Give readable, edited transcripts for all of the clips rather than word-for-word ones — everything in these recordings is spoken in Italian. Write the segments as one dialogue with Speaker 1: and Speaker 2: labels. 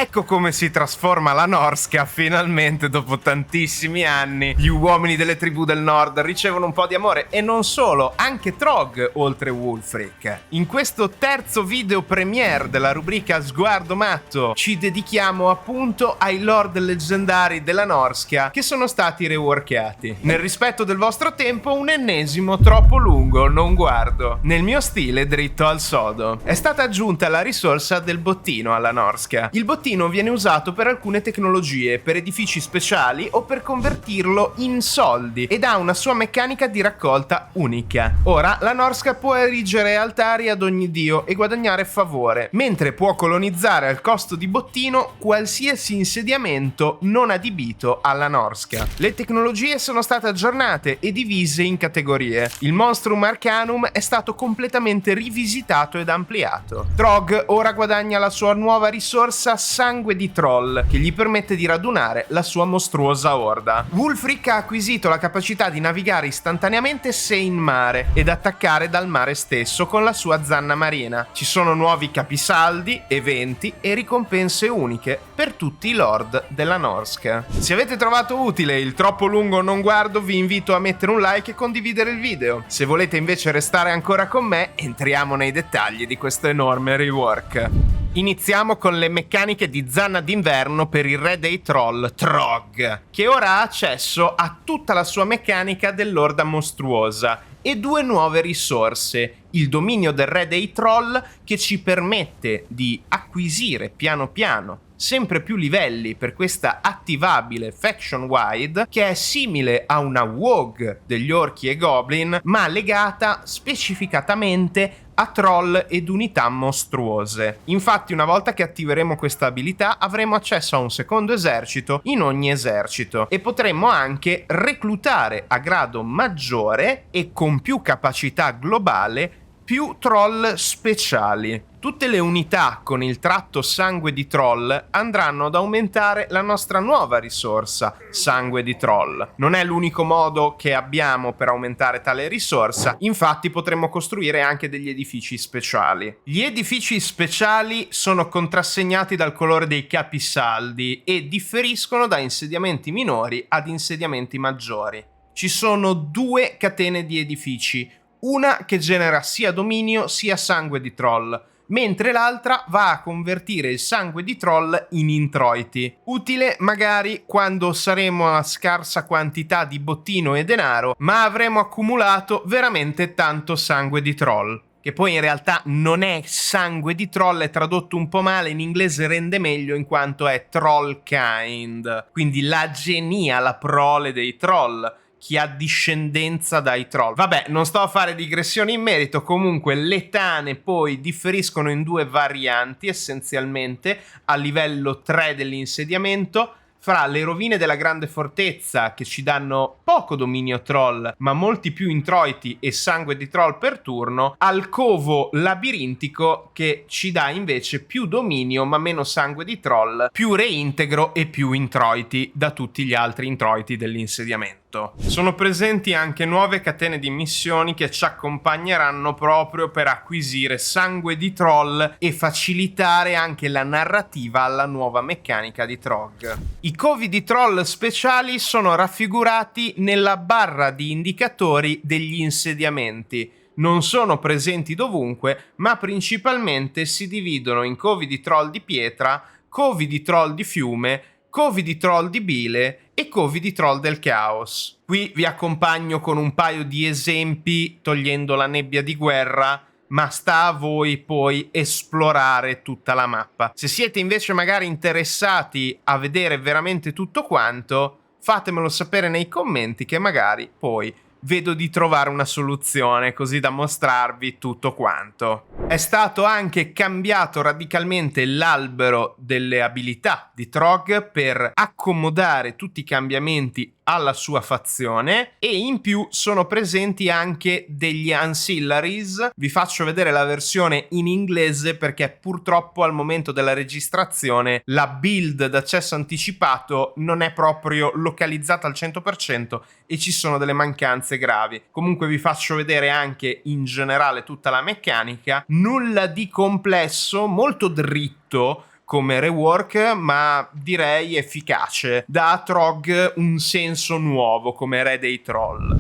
Speaker 1: Ecco come si trasforma la Norska finalmente dopo tantissimi anni. Gli uomini delle tribù del nord ricevono un po' di amore e non solo, anche Trog oltre Wulfric. In questo terzo video premiere della rubrica Sguardo Matto ci dedichiamo appunto ai lord leggendari della Norska che sono stati reworkati. Nel rispetto del vostro tempo, un ennesimo troppo lungo non guardo. Nel mio stile dritto al sodo. È stata aggiunta la risorsa del bottino alla Norska. Il bottino viene usato per alcune tecnologie, per edifici speciali o per convertirlo in soldi ed ha una sua meccanica di raccolta unica. Ora la Norska può erigere altari ad ogni dio e guadagnare favore, mentre può colonizzare al costo di bottino qualsiasi insediamento non adibito alla Norska. Le tecnologie sono state aggiornate e divise in categorie. Il Monstrum Arcanum è stato completamente rivisitato ed ampliato. Trog ora guadagna la sua nuova risorsa Sangue di Troll, che gli permette di radunare la sua mostruosa orda. Wulfric ha acquisito la capacità di navigare istantaneamente se in mare ed attaccare dal mare stesso con la sua zanna marina. Ci sono nuovi capisaldi, eventi e ricompense uniche per tutti i lord della Norska. Se avete trovato utile il troppo lungo non guardo, vi invito a mettere un like e condividere il video. Se volete invece restare ancora con me, entriamo nei dettagli di questo enorme rework. Iniziamo con le meccaniche di zanna d'inverno per il re dei troll, Trog, che ora ha accesso a tutta la sua meccanica dell'orda mostruosa e due nuove risorse. Il dominio del re dei troll, che ci permette di acquisire piano piano sempre più livelli per questa attivabile faction wide, che è simile a una WoG degli orchi e goblin, ma legata specificatamente a troll ed unità mostruose. Infatti, una volta che attiveremo questa abilità, avremo accesso a un secondo esercito in ogni esercito e potremo anche reclutare a grado maggiore e con più capacità globale più troll speciali. Tutte le unità con il tratto Sangue di Troll andranno ad aumentare la nostra nuova risorsa, Sangue di Troll. Non è l'unico modo che abbiamo per aumentare tale risorsa, infatti potremo costruire anche degli edifici speciali. Gli edifici speciali sono contrassegnati dal colore dei capisaldi e differiscono da insediamenti minori ad insediamenti maggiori. Ci sono due catene di edifici, una che genera sia dominio sia sangue di troll, mentre l'altra va a convertire il sangue di troll in introiti, utile magari quando saremo a scarsa quantità di bottino e denaro, ma avremo accumulato veramente tanto sangue di troll. Che poi in realtà non è sangue di troll, è tradotto un po' male, in inglese rende meglio in quanto è troll kind, quindi la genia, la prole dei troll, chi ha discendenza dai troll. Vabbè, non sto a fare digressioni in merito, comunque le tane poi differiscono in due varianti essenzialmente a livello 3 dell'insediamento, fra le rovine della grande fortezza che ci danno poco dominio troll ma molti più introiti e sangue di troll per turno, al covo labirintico che ci dà invece più dominio ma meno sangue di troll, più reintegro e più introiti da tutti gli altri introiti dell'insediamento. Sono presenti anche nuove catene di missioni che ci accompagneranno proprio per acquisire sangue di troll e facilitare anche la narrativa alla nuova meccanica di Trog. I covi di troll speciali sono raffigurati nella barra di indicatori degli insediamenti. Non sono presenti dovunque, ma principalmente si dividono in covi di troll di pietra, covi di troll di fiume, covi di troll di bile e covi di troll del caos. Qui vi accompagno con un paio di esempi togliendo la nebbia di guerra, ma sta a voi poi esplorare tutta la mappa. Se siete invece magari interessati a vedere veramente tutto quanto, fatemelo sapere nei commenti che magari poi vedo di trovare una soluzione così da mostrarvi tutto quanto. È stato anche cambiato radicalmente l'albero delle abilità di Trog per accomodare tutti i cambiamenti alla sua fazione e in più sono presenti anche degli ancillaries. Vi faccio vedere la versione in inglese perché purtroppo al momento della registrazione la build d'accesso anticipato non è proprio localizzata al 100% e ci sono delle mancanze gravi. Comunque vi faccio vedere anche in generale tutta la meccanica, nulla di complesso, molto dritto, come rework, ma direi efficace. Dà a Trog un senso nuovo come re dei troll.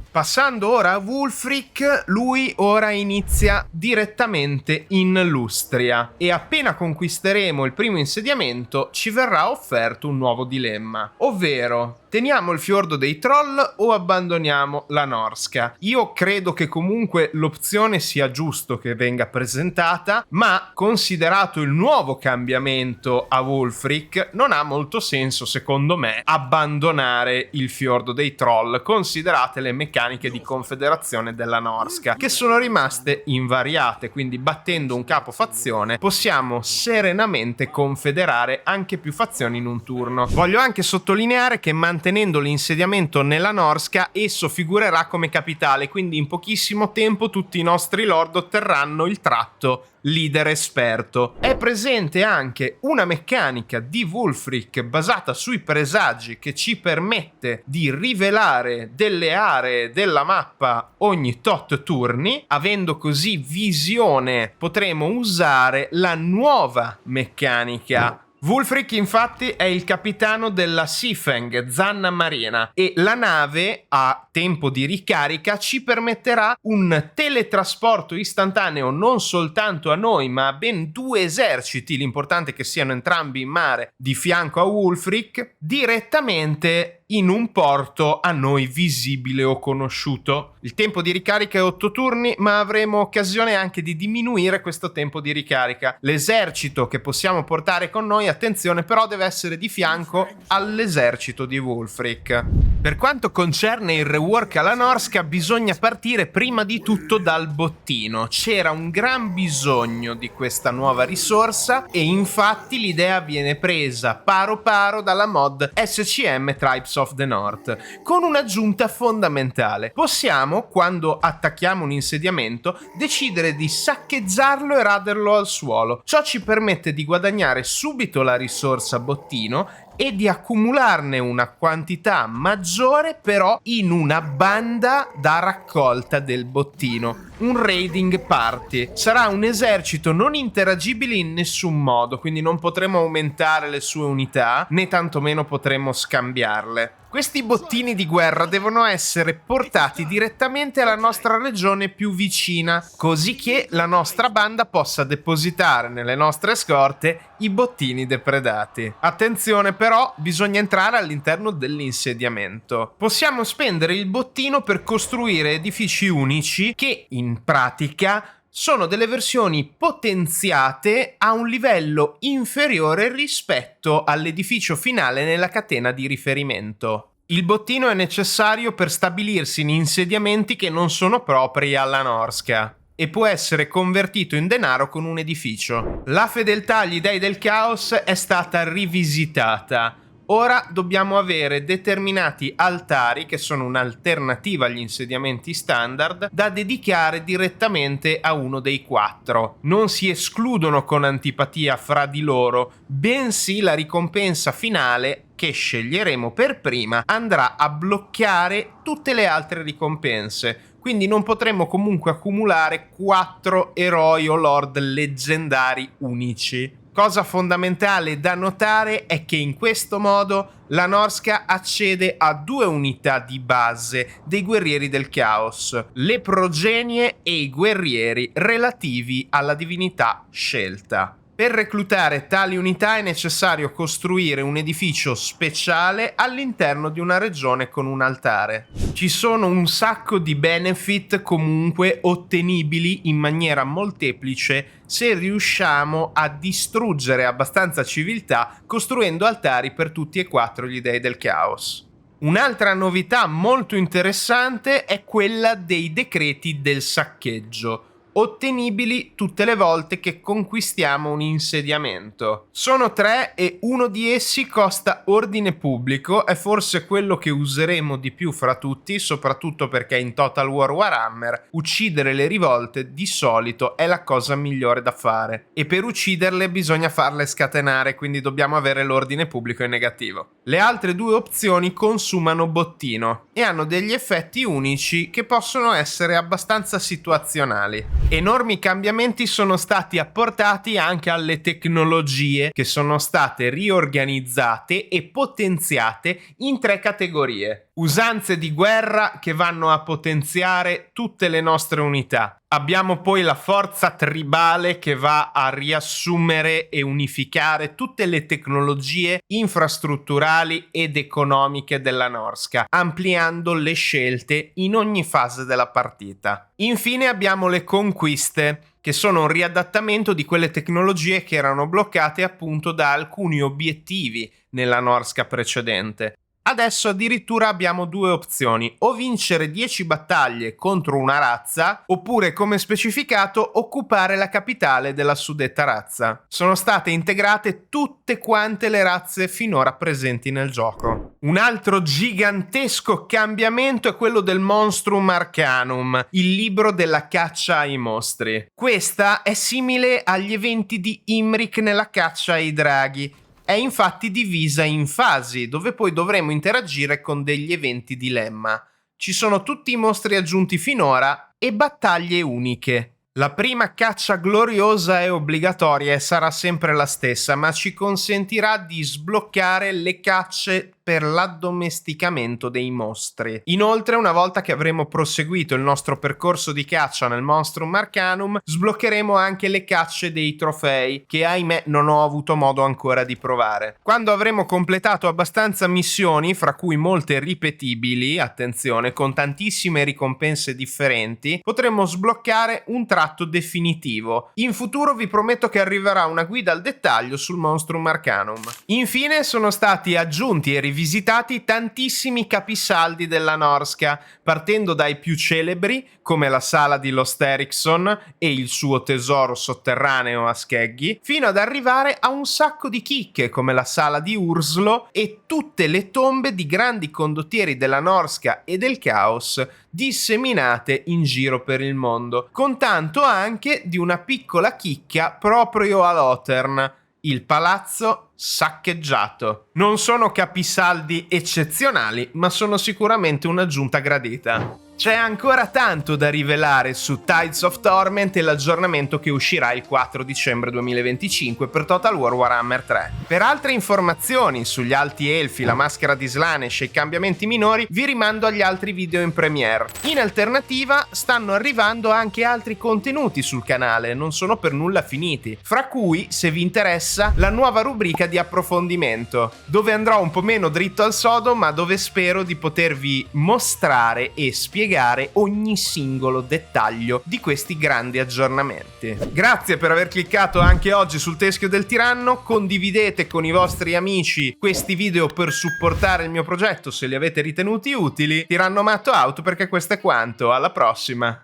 Speaker 1: Passando ora a Wulfric, lui ora inizia direttamente in Lustria e appena conquisteremo il primo insediamento ci verrà offerto un nuovo dilemma, ovvero teniamo il fiordo dei troll o abbandoniamo la Norsca. Io credo che comunque l'opzione sia giusto che venga presentata, ma considerato il nuovo cambiamento a Wulfric non ha molto senso secondo me abbandonare il fiordo dei troll, considerate le meccaniche di confederazione della Norsca che sono rimaste invariate, quindi battendo un capo fazione possiamo serenamente confederare anche più fazioni in un turno. Voglio anche sottolineare che mantenendo l'insediamento nella Norsca esso figurerà come capitale, quindi in pochissimo tempo tutti i nostri lord otterranno il tratto leader esperto. È presente anche una meccanica di Wulfric basata sui presagi che ci permette di rivelare delle aree della mappa ogni tot turni. Avendo così visione potremo usare la nuova meccanica. Wulfric infatti è il capitano della Seafang, Zanna Marina, e la nave a tempo di ricarica ci permetterà un teletrasporto istantaneo non soltanto a noi ma a ben 2 eserciti, l'importante è che siano entrambi in mare di fianco a Wulfric, direttamente in un porto a noi visibile o conosciuto. Il tempo di ricarica è 8 turni, ma avremo occasione anche di diminuire questo tempo di ricarica. L'esercito che possiamo portare con noi, attenzione, però deve essere di fianco all'esercito di Wulfric. Per quanto concerne il rework alla Norsca, bisogna partire prima di tutto dal bottino. C'era un gran bisogno di questa nuova risorsa e infatti l'idea viene presa paro paro dalla mod SCM Tribes of the North, con un'aggiunta fondamentale. Possiamo, quando attacchiamo un insediamento, decidere di saccheggiarlo e raderlo al suolo. Ciò ci permette di guadagnare subito la risorsa bottino e di accumularne una quantità maggiore però in una banda da raccolta del bottino. Un raiding party. Sarà un esercito non interagibile in nessun modo, quindi non potremo aumentare le sue unità né tantomeno potremo scambiarle. Questi bottini di guerra devono essere portati direttamente alla nostra regione più vicina, così che la nostra banda possa depositare nelle nostre scorte i bottini depredati. Attenzione però, bisogna entrare all'interno dell'insediamento. Possiamo spendere il bottino per costruire edifici unici che, in pratica, sono delle versioni potenziate a un livello inferiore rispetto all'edificio finale nella catena di riferimento. Il bottino è necessario per stabilirsi in insediamenti che non sono propri alla Norsca e può essere convertito in denaro con un edificio. La fedeltà agli dei del caos è stata rivisitata. Ora dobbiamo avere determinati altari, che sono un'alternativa agli insediamenti standard, da dedicare direttamente a uno dei 4. Non si escludono con antipatia fra di loro, bensì la ricompensa finale che sceglieremo per prima andrà a bloccare tutte le altre ricompense. Quindi non potremo comunque accumulare 4 eroi o lord leggendari unici. Cosa fondamentale da notare è che in questo modo la Norsca accede a 2 unità di base dei guerrieri del caos, le progenie e i guerrieri relativi alla divinità scelta. Per reclutare tali unità è necessario costruire un edificio speciale all'interno di una regione con un altare. Ci sono un sacco di benefit comunque ottenibili in maniera molteplice se riusciamo a distruggere abbastanza civiltà costruendo altari per tutti e 4 gli dei del caos. Un'altra novità molto interessante è quella dei decreti del saccheggio, ottenibili tutte le volte che conquistiamo un insediamento. Sono 3 e uno di essi costa ordine pubblico, è forse quello che useremo di più fra tutti, soprattutto perché in Total War Warhammer uccidere le rivolte di solito è la cosa migliore da fare e per ucciderle bisogna farle scatenare, quindi dobbiamo avere l'ordine pubblico in negativo. Le altre 2 opzioni consumano bottino e hanno degli effetti unici che possono essere abbastanza situazionali. Enormi cambiamenti sono stati apportati anche alle tecnologie, che sono state riorganizzate e potenziate in 3 categorie. Usanze di guerra che vanno a potenziare tutte le nostre unità. Abbiamo poi la forza tribale che va a riassumere e unificare tutte le tecnologie infrastrutturali ed economiche della Norsca, ampliando le scelte in ogni fase della partita. Infine abbiamo le conquiste, che sono un riadattamento di quelle tecnologie che erano bloccate appunto da alcuni obiettivi nella Norsca precedente. Adesso addirittura abbiamo 2 opzioni: o vincere 10 battaglie contro una razza, oppure, come specificato, occupare la capitale della suddetta razza. Sono state integrate tutte quante le razze finora presenti nel gioco. Un altro gigantesco cambiamento è quello del Monstrum Arcanum, il libro della caccia ai mostri. Questa è simile agli eventi di Imric nella caccia ai draghi. È infatti divisa in fasi, dove poi dovremo interagire con degli eventi dilemma. Ci sono tutti i mostri aggiunti finora e battaglie uniche. La prima caccia gloriosa è obbligatoria e sarà sempre la stessa, ma ci consentirà di sbloccare le cacce per l'addomesticamento dei mostri. Inoltre, una volta che avremo proseguito il nostro percorso di caccia nel Monstrum Arcanum, sbloccheremo anche le cacce dei trofei, che ahimè non ho avuto modo ancora di provare. Quando avremo completato abbastanza missioni, fra cui molte ripetibili, attenzione, con tantissime ricompense differenti, potremo sbloccare un tratto definitivo. In futuro vi prometto che arriverà una guida al dettaglio sul Monstrum Arcanum. Infine sono stati aggiunti e rivisitati tantissimi capisaldi della Norsca, partendo dai più celebri, come la sala di Lost Eriksson e il suo tesoro sotterraneo a Skeggi, fino ad arrivare a un sacco di chicche, come la sala di Urslo e tutte le tombe di grandi condottieri della Norsca e del Caos disseminate in giro per il mondo, con tanto anche di una piccola chicca proprio a Lothern, il palazzo saccheggiato. Non sono capisaldi eccezionali, ma sono sicuramente un'aggiunta gradita. C'è ancora tanto da rivelare su Tides of Torment e l'aggiornamento che uscirà il 4 dicembre 2025 per Total War Warhammer 3. Per altre informazioni sugli Alti Elfi, la maschera di Slaanesh e i cambiamenti minori, vi rimando agli altri video in premiere. In alternativa, stanno arrivando anche altri contenuti sul canale, non sono per nulla finiti, fra cui, se vi interessa, la nuova rubrica di approfondimento, dove andrò un po' meno dritto al sodo, ma dove spero di potervi mostrare e spiegare ogni singolo dettaglio di questi grandi aggiornamenti. Grazie per aver cliccato anche oggi sul teschio del tiranno, condividete con i vostri amici questi video per supportare il mio progetto se li avete ritenuti utili. Tiranno Matto out, perché questo è quanto, alla prossima!